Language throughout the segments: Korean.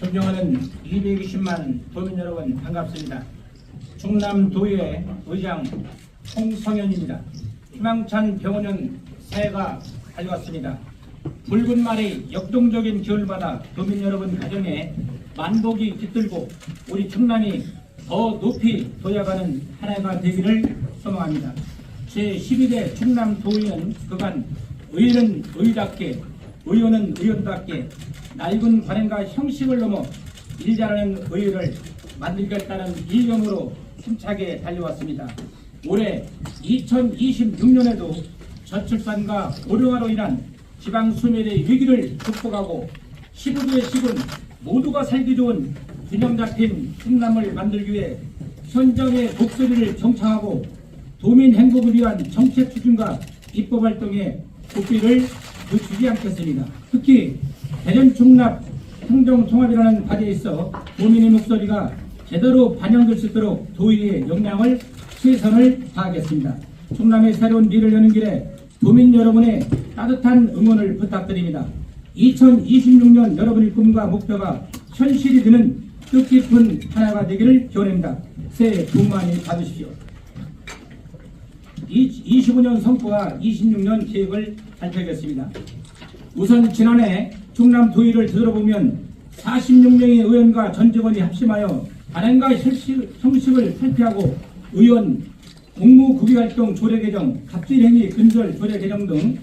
존경하는 220만 도민 여러분 반갑습니다. 충남도의 의장 홍성현입니다. 희망찬 병원은 새해가 달려왔습니다. 붉은 말이 역동적인 기운을 받아 도민 여러분 가정에 만복이 깃들고 우리 충남이 더 높이 도약하는 한 해가 되기를 소망합니다. 제12대 충남도의원 그간 의는 의답게 의원은 의원답게 낡은 관행과 형식을 넘어 일 잘하는 의회를 만들겠다는 일념으로 힘차게 달려왔습니다. 올해 2026년에도 저출산과 고령화로 인한 지방 소멸의 위기를 극복하고 시부도의 시군 모두가 살기 좋은 균형 잡힌 충남을 만들기 위해 현정의 목소리를 경청하고 도민 행복을 위한 정책 추진과 입법 활동에 고삐를 늦추지 않겠습니다. 특히 대전 충남 행정통합이라는 과제에 있어 도민의 목소리가 제대로 반영될 수 있도록 도의의 역량을 최선을 다하겠습니다. 충남의 새로운 미래를 여는 길에 도민 여러분의 따뜻한 응원을 부탁드립니다. 2026년 여러분의 꿈과 목표가 현실이 되는 뜻깊은 한 해가 되기를 기원합니다. 새해 복 많이 받으십시오. 25년 성과와 26년 계획을 발표하겠습니다. 우선 지난해 충남도의를 되돌아보면 46명의 의원과 전 직원이 합심하여 관행과 형식을 탈피하고 의원, 공무구비활동 조례 개정, 갑질행위 근절 조례 개정 등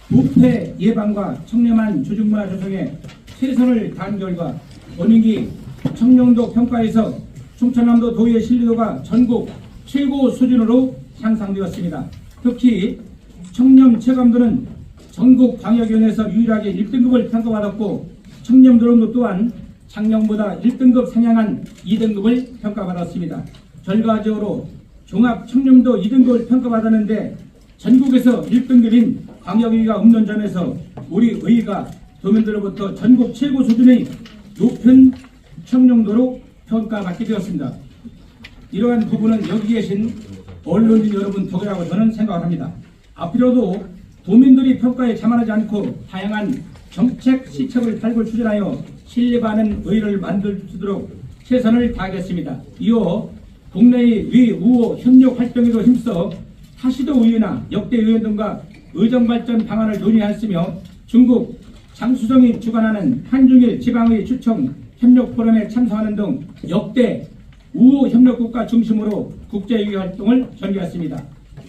부패 예방과 청렴한 조직문화 조성에 최선을 다한 결과 원인기 청렴도 평가에서 충청남도 도의의 신뢰도가 전국 최고 수준으로 향상되었습니다. 특히 청렴 체감도는 전국 광역위원회에서 유일하게 1등급을 평가받았고 청렴도론도 또한 작년보다 1등급 상향한 2등급을 평가받았습니다. 결과적으로 종합 청렴도 2등급을 평가받았는데 전국에서 1등급인 광역위가 없는 점에서 우리 의회가 도민들로부터 전국 최고 수준의 높은 청렴도로 평가받게 되었습니다. 이러한 부분은 여기 계신 언론인 여러분 덕이라고 저는 생각을 합니다. 앞으로도 도민들이 평가에 자만하지 않고 다양한 정책 시책을 발굴 추진하여 신뢰받는 의회를 만들 수 있도록 최선을 다하겠습니다. 이어 국내의 위, 우호, 협력 활동에도 힘써 타시도 의회나 역대 의원 등과 의정발전 방안을 논의하였으며 중국 장수정이 주관하는 한중일 지방의 추청 협력 포럼에 참석하는 등 역대 우호 협력국가 중심으로 국제의회 활동을 전개했습니다.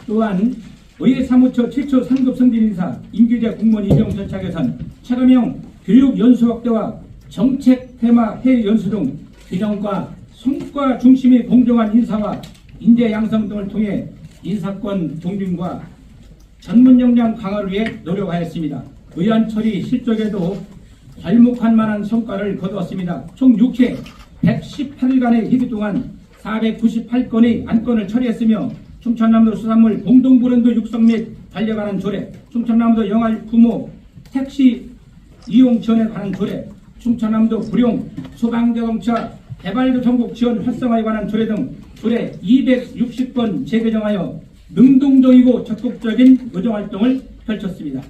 또한 의회 사무처 최초 3급 승진 인사, 임기제 공무원 임용 절차 개선, 체감형 교육 연수 확대와 정책 테마 회의 연수 등 균형과 성과 중심의 공정한 인사와 인재 양성 등을 통해 인사권 공平과 전문 역량 강화를 위해 노력하였습니다. 의안 처리 실적에도 괄목할 만한 성과를 거두었습니다. 총 6회 118일간의 회기 동안 498건의 안건을 처리했으며 충청남도 수산물 공동브랜드 육성 및 달려가는 조례, 충청남도 영아 부모 택시 이용 지원에 관한 조례, 충청남도 불용 소방자동차 개발도 전국 지원 활성화에 관한 조례 등 조례 260건 재개정하여 능동적이고 적극적인 의정활동을 펼쳤습니다.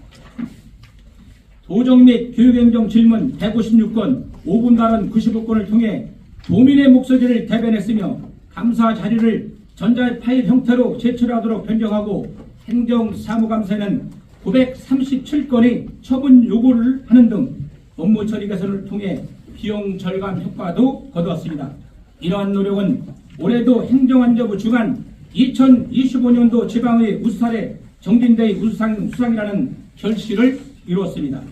도정 및 교육행정 질문 156건, 5분 발언 95건을 통해 도민의 목소리를 대변했으며 감사 자료를 전자파일 형태로 제출하도록 변경하고 행정사무감사에는 937건의 처분 요구를 하는 등 업무 처리 개선을 통해 비용 절감 효과도 거두었습니다. 이러한 노력은 올해도 행정안전부 주관 2025년도 지방의 우수사례 정진대의 수상이라는 결실을 이루었습니다.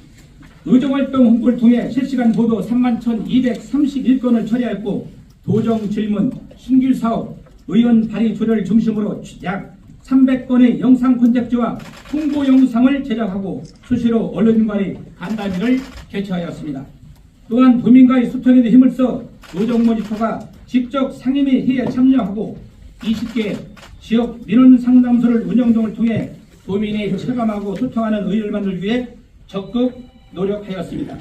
의정활동 홍보를 통해 실시간 보도 31,231건을 처리했고 도정 질문, 신규사업, 의원 발의 조례를 중심으로 약 300건의 영상 콘텐츠와 홍보 영상을 제작하고 수시로 언론인과의 간담회를 개최하였습니다. 또한 도민과의 소통에도 힘을 써 의정모니터가 직접 상임위 회의에 참여하고 20개 지역 민원 상담소를 운영 등을 통해 도민이 체감하고 소통하는 의회를 만들기 위해 적극 노력하였습니다.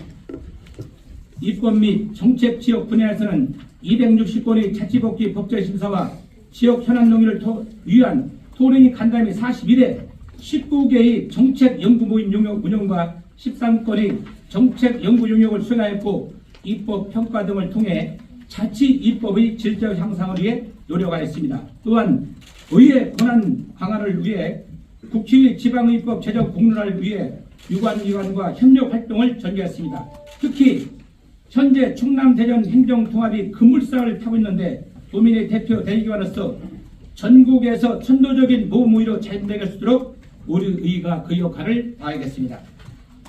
입법 및 정책 지역 분야에서는 260건의 자치복지 법제심사와 지역 현안 논의를 위한 토론이 간담회 41회, 19개의 정책 연구 모임 운영과 13건의 정책 연구 용역을 수행하였고 입법 평가 등을 통해 자치 입법의 질적 향상을 위해 노력하였습니다. 또한 의회 권한 강화를 위해 국회의 지방의법 제정 공론화를 위해 유관기관과 협력 활동을 전개했습니다. 특히 현재 충남 대전 행정통합이 급물살을 타고 있는데 도민의 대표 대의기관으로서 전국에서 천도적인 모범의로 자임되게 할 수 있도록 우리 의회가 그 역할을 다하겠습니다.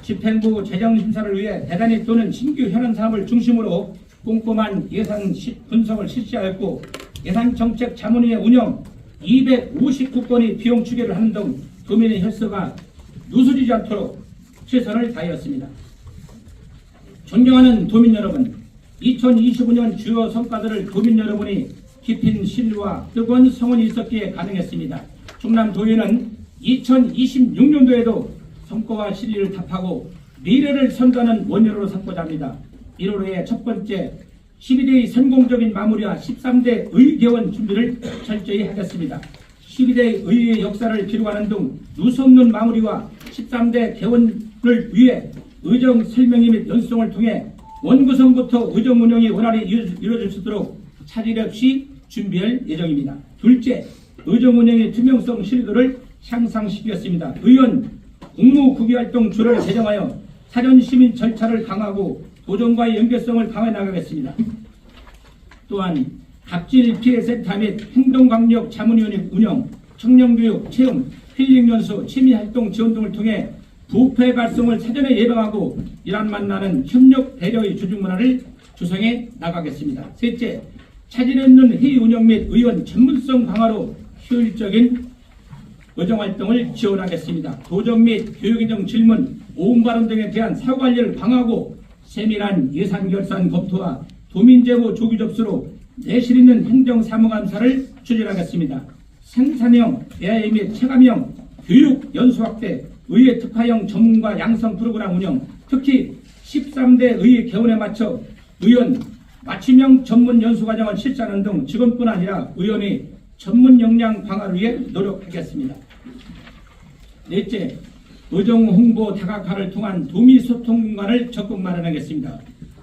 집행부 재정심사를 위해 대단히 또는 신규 현안 사업을 중심으로 꼼꼼한 예산 분석을 실시하였고 예산정책 자문위의 운영 259건의 비용 추계를 하는 등 도민의 혈서가 누수지지 않도록 최선을 다하였습니다. 존경하는 도민 여러분, 2025년 주요 성과들을 도민 여러분이 깊은 신뢰와 뜨거운 성원이 있었기에 가능했습니다. 충남도의회는 2026년도에도 성과와 실리를 답하고 미래를 선도하는 원료로 삼고자 합니다. 1월에 첫 번째 12대의 성공적인 마무리와 13대 의개원 준비를 철저히 하겠습니다. 12대 의회의 역사를 기록하는 등 누수없는 마무리와 13대 개원을 위해 의정 설명회 및 연수를 통해 원구성부터 의정 운영이 원활히 이루어질 수 있도록 차질 없이 준비할 예정입니다. 둘째, 의정 운영의 투명성 신뢰도를 향상시키겠습니다. 의원 공무국위활동 조례를 제정하여 사전 시민 절차를 강화하고 도정과의 연결성을 강화해 나가겠습니다. 또한 갑질 피해센터 및 행동강력 자문위원회 운영, 청년교육, 체험, 힐링연수, 취미활동 지원 등을 통해 부패 발생을 사전에 예방하고 이란 만나는 협력 배려의 조직문화를 조성해 나가겠습니다. 셋째, 차질 없는 회의 운영 및 의원 전문성 강화로 효율적인 의정활동을 지원하겠습니다. 도정 및 교육의 등 질문, 오음 발언 등에 대한 사후관리를 강화하고 세밀한 예산 결산 검토와 도민제보 조기 접수로 내실 있는 행정사무감사를 추진하겠습니다. 생산형 AI 및 체감형 교육 연수 확대, 의회 특화형 전문가 양성 프로그램 운영, 특히 13대 의회 개원에 맞춰 의원 맞춤형 전문 연수 과정을 실시하는 등 직원뿐 아니라 의원의 전문 역량 강화를 위해 노력하겠습니다. 넷째, 의정 홍보 다각화를 통한 도미 소통 공간을 적극 마련하겠습니다.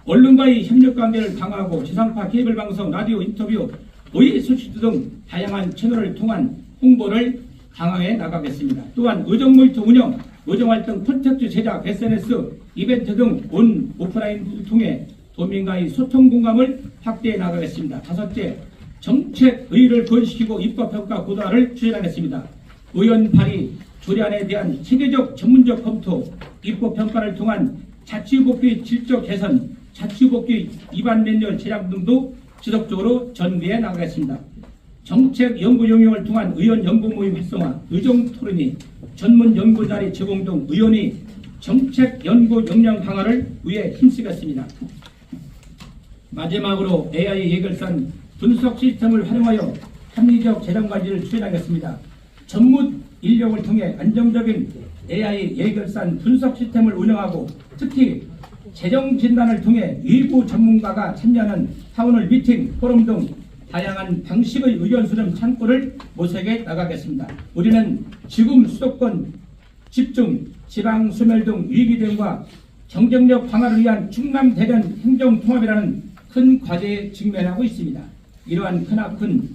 언론과의 협력 관계를 강화하고 지상파 케이블 방송, 라디오 인터뷰, 의회 소식 등 다양한 채널을 통한 홍보를 강화해 나가겠습니다. 또한 의정 모니터 운영, 의정활동 콘텐츠 제작, SNS, 이벤트 등 온 오프라인을 통해 도민과의 소통 공감을 확대해 나가겠습니다. 다섯째, 정책 의의를 부연시키고 입법평가 고도화를 추진하겠습니다. 의원 발의, 조례안에 대한 체계적 전문적 검토, 입법평가를 통한 자치후보기 질적 개선, 자치후보기 위반 매뉴얼 제작 등도 지속적으로 전개해 나가겠습니다. 정책 연구 영역을 통한 의원 연구 모임 활성화, 의정 토론회, 전문 연구 자리 제공 등 의원이 정책 연구 역량 강화를 위해 힘쓰겠습니다. 마지막으로 AI 예결산 분석 시스템을 활용하여 합리적 재정 관리를 추진하겠습니다. 전문 인력을 통해 안정적인 AI 예결산 분석 시스템을 운영하고 특히 재정 진단을 통해 외부 전문가가 참여하는 타운홀 미팅, 포럼 등 다양한 방식의 의견 수렴 창구를 모색해 나가겠습니다. 우리는 지금 수도권 집중, 지방 소멸 등 위기 대응과 경쟁력 강화를 위한 충남 대전 행정통합이라는 큰 과제에 직면하고 있습니다. 이러한 크나큰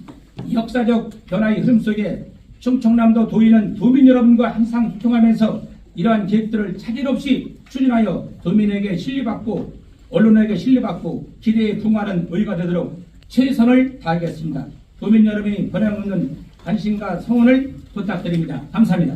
역사적 변화의 흐름 속에 충청남도 도의는 도민 여러분과 항상 소통하면서 이러한 계획들을 차질 없이 추진하여 도민에게 신뢰받고 언론에게 신뢰받고 기대에 부응하는 의회가 되도록 최선을 다하겠습니다. 도민 여러분이 변함없는 관심과 성원을 부탁드립니다. 감사합니다.